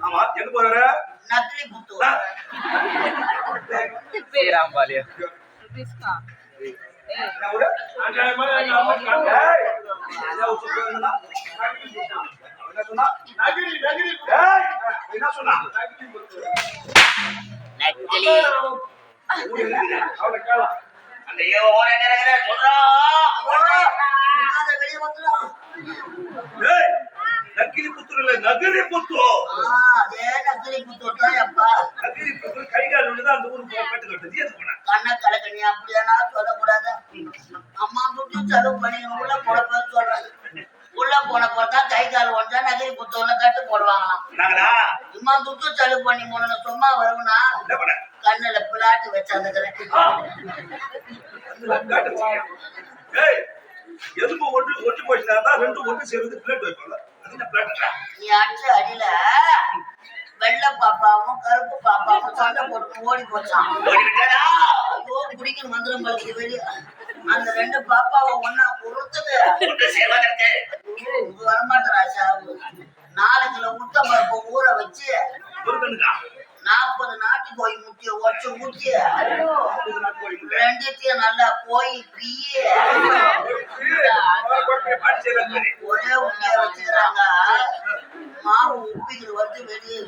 ஆமா எங்க போற நக்கலி புத்தூர் ஸ்ரீராம்பாளையம் நகிரி புத்தூர் இல்ல நகரி புத்தூர். அதே நகரி புத்தூர் தான் அப்பா. நகரி புத்தூர் கைகால் ஒண்ணுதான் அந்த ஊருக்கு கட்டு கட்டுது. எது போனா கண்ண கலக்கணி அப்படியானா சொல்லக்கூடாது. அம்மா துட்டு செலவு பண்ணி உள்ள போட சொல்றாங்க. உள்ள போன போறதா கை கால் ஒன்றா நகரி புத்தூர்ல கட்டு போடுவாங்களாம். நாங்களா அம்மா துட்டு செலவு பண்ணி போன சும்மா வருவனா கண்ணுல பிளாட்டு வச்சாந்துக்கிறேன். எதுக்கு ஒட்டு போயிட்டா ரெண்டு ஒட்டு சேர்ந்து பிளேட் வைப்பாங்க. நீ அடிச்ச அடியில வெள்ளை பாப்பாவும் கருப்பு பாப்பாவும் சண்டை போட்டு ஓடி போச்சான். ஐயோ குடிக்க மந்திரம் பழுக்கு வெளியே அந்த ரெண்டு பாப்பாவை ஒன்னா பொறுத்துட்டு வரமாட்டேன் ராஜா. 4 கிலோ முட்டை பருப்பு ஊற வச்சு 40 நாட்டு கோழி முட்டிய உடச்சு ஊத்தி ரெண்டுத்தையும் நல்லா கோழி பீய ஒரே உண்டியா வச்சுக்கிறாங்க. மாவு உப்பிக்கு வந்து வெளியே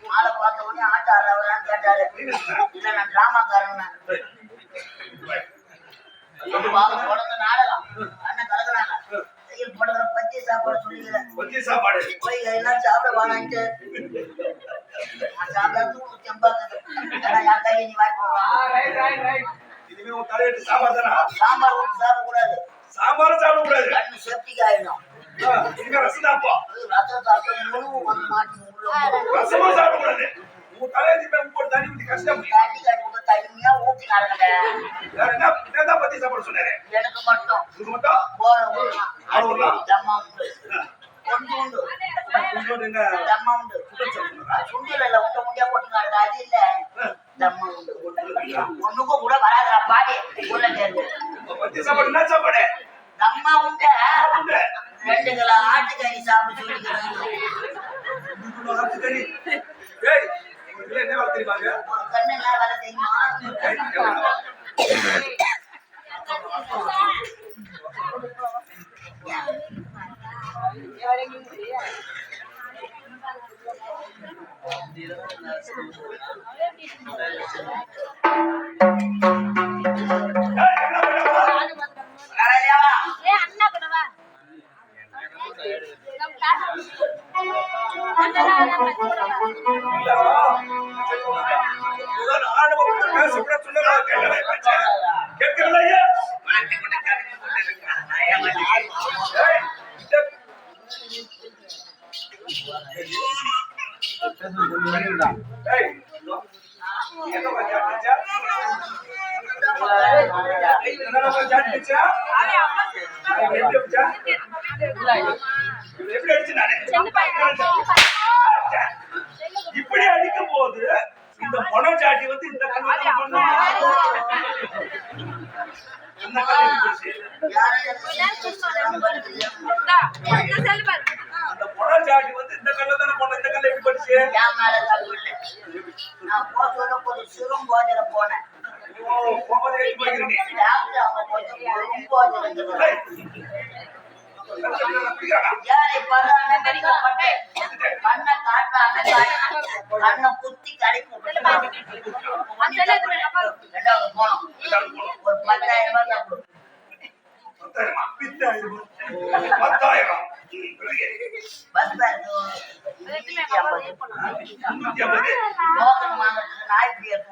மாலை பார்த்த உடனே ஆட்ட இல்ல நான் டிராமாக்காரன் தொடர்ந்து நாடகம் அண்ணன் கலக்குறாங்க போடுற பத்தி சாப்பாடு சொல்லிக்கிறேன் பத்தி சாப்பாடு போய் எல்லாம் சாப்பிட வாங்கிட்டு சாப்பிடாது செம்பாக்குது என் கையை நீ வாய்ப்பு இனிமே உன் தலையிட்டு சாம்பார் தானா சாம்பார் ஊற்றி சாப்பிடக்கூடாது சாம்பாரும் சாப்பிடக்கூடாது கண்ணு செப்டிக் ஆயிடும் ரசம் சாப்பிடும் ரசம் சாப்பிட்டு முழுவு வந்து மாட்டி ரசமா சாப்பிடக்கூடாது உன் தலையில உப்பு தண்ணி ஊற்றி கஷ்டம் தண்ணி கழுவுங்க தண்ணியா ஊற்றி நடக்கல என்ன பத்தி சாப்பாடு சொன்னாரு எனக்கு மட்டும் இது மட்டும் ஜம்மா உண்டு ஒன்று உண்டு ஜம்மா உண்டு சுண்டில இல்ல உண்ட முண்டியா போட்டுக்காரு அது இல்ல ஜம்மா உண்டு ஒண்ணுக்கும் கூட வராதுடா பாடி உள்ள கேள்வி பத்தி சாப்பாடு என்ன சாப்பாடு ஜம்மா உண்டு 2 கிலோ ஆட்டுக்கறி சாப்பிட்டு சொல்லிக்கிறேன் ஆட்டுக்கறி ஏய் என்ன வேலை தெரியுமாங்க கண்ணு என்ன வேலை தெரியுமா இப்படி அடிக்கும் போது இந்த பொணச்சாட்டி வந்து இந்த அந்த பொணச்சாட்டி வந்து இந்த கல்ல தானே போன இந்த கல்ல எப்படி படிச்சு நான் போன சிறும் போதில போனேன் கண்ணை குத்தி கடைக்கு ஒரு 10,000 பஸ் நாய் பேர்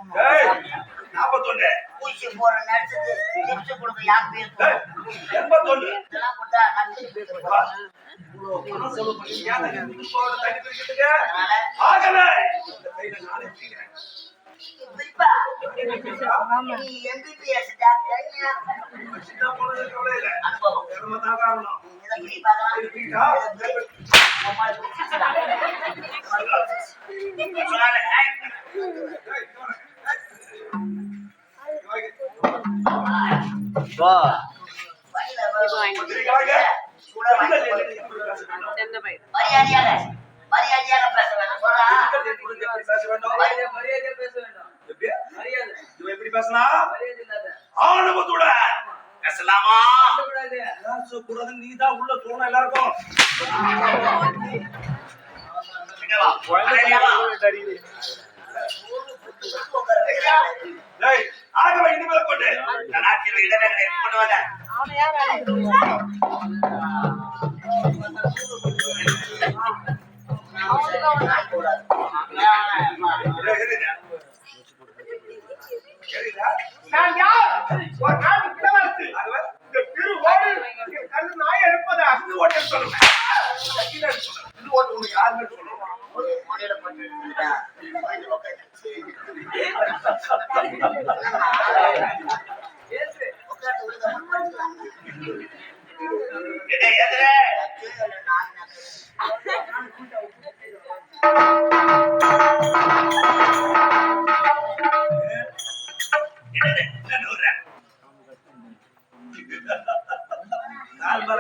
ஊசி போற நடிச்சது டிப்ஸ் கொடுக்க யார் பேர் 81 இதெல்லாம் போட்டா நடிச்சு எம்பிபிஎஸ் டாக்டர் மரியாதையாக பேச வேண்டும் எப்படி பேசலாம் ஆணவத்தோட பேசலாமா கூடாது நீதான் உள்ள தோணும் எல்லாருக்கும் ஆகவே இனிமேல் கொண்டு நாட்டில் இடங்களை கொண்டு வர நான் யார் ஒரு நாடு கிளவரசு இந்த திருவோடு கண்ணு நாயை எடுப்பதா இது ஓட்டு சொல்லுங்க இது ஓட்டு உனக்கு யாருமே சொல்லுங்க ஒரு மொழியில பண்ணி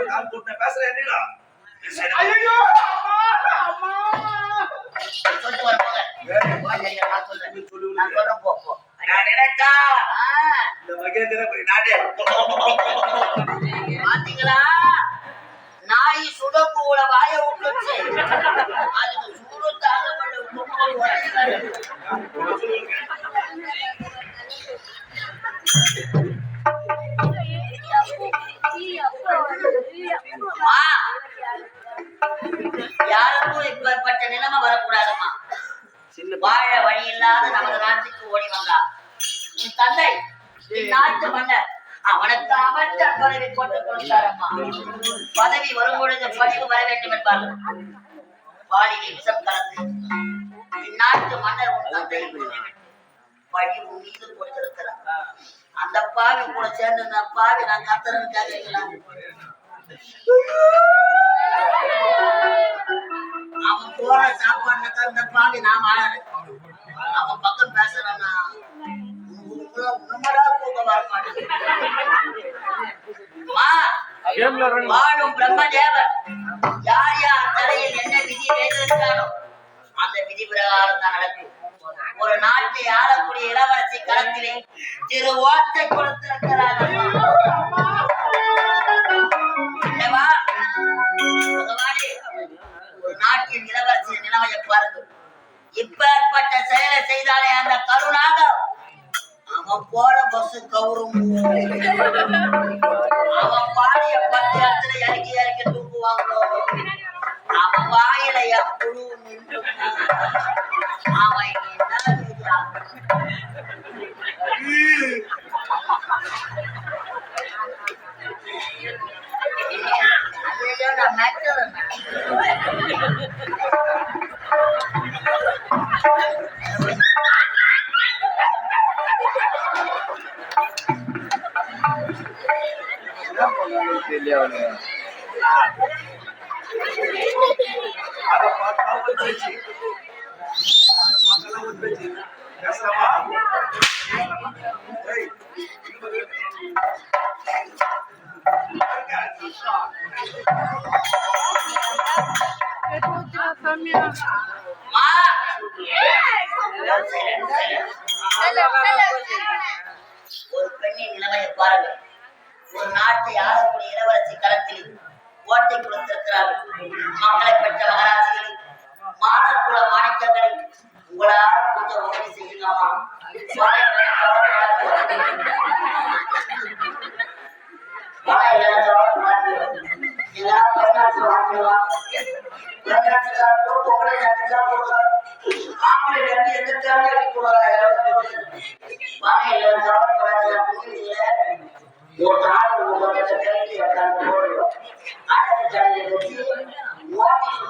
கால் போட்டு பேசுறேன் என்னடா ஐயோ அம்மா நான் நினைச்சா இந்த மகேந்திர நாடு பாத்தீங்களா நாய் சுடக்கூட வாய விட்டுச்சு அதுக்கு சூடு தாங்க யாருக்கும் இப்பேற்பட்ட நிலைமை வரக்கூடாதுமா. வாழ வழி இல்லாத நமது நாட்டுக்கு ஓடி வந்தார் உன் தந்தை, நாட்டு மன்னர். அவனுக்கு அமைச்சர் பதவி போட்டுக் கொடுத்தாரம்மா. பதவி வரும்பொழுது பதிவு வர வேண்டும் என்பார்கள். வாளியை விஷம் கலந்து இந்நாட்டு மன்னர் உன் தந்தை வழி உன் மீது கொடுத்திருக்கிறார். அந்த பாவி கூட சேர்ந்து பாவி நான் கத்துறதுக்காக அவன் போற சாப்பாடு அந்த பாவி நான் வாழல. அவன் பக்கம் பேசுறான்னா வாழும் பிரம்மதேவர் யார் யார் தலையில் என்ன விதி வைத்திருக்கிறானோ அந்த விதி பிரகாரம் தான் நடக்கும். ஒரு நாட்டை ஆளக்கூடிய இளவரசி களத்திலே திரு ஓட்டை கொடுத்திருக்கிறார். ஒரு நாட்டின் இளவரசியின் நிலைமையை பாருங்கள். இப்பேற்பட்ட செயலை செய்தாலே அந்த கருணாக அவன் போற பஸ் கவுரும். அவன் பாடிய 10 இடத்துல இறக்கி இறக்கி தூக்குவாங்களோ. அவன் வாயில புழு நின்று அவன் நான் மெச்சல் ஒரு பெண்ணின் நிலைமையை பாருங்கள். ஒரு நாட்டை ஆளக்கூடிய இளவரசி களத்தில் ஓட்டை கொடுத்திருக்கிறார்கள். மக்களை பெற்ற மகராசிகளை மாதக்குல மாணிக்கங்களை உங்களால் கொஞ்சம் உதவி செய்யுங்கம்மா.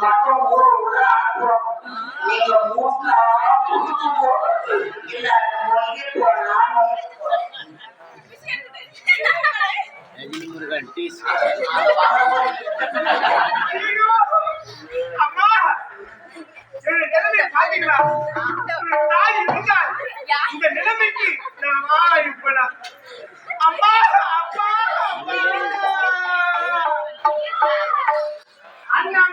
மற்றும் நீங்க மூணு இல்ல இந்த நிலைமைக்கு நான் இப்ப அம்மா அப்பா அண்ணா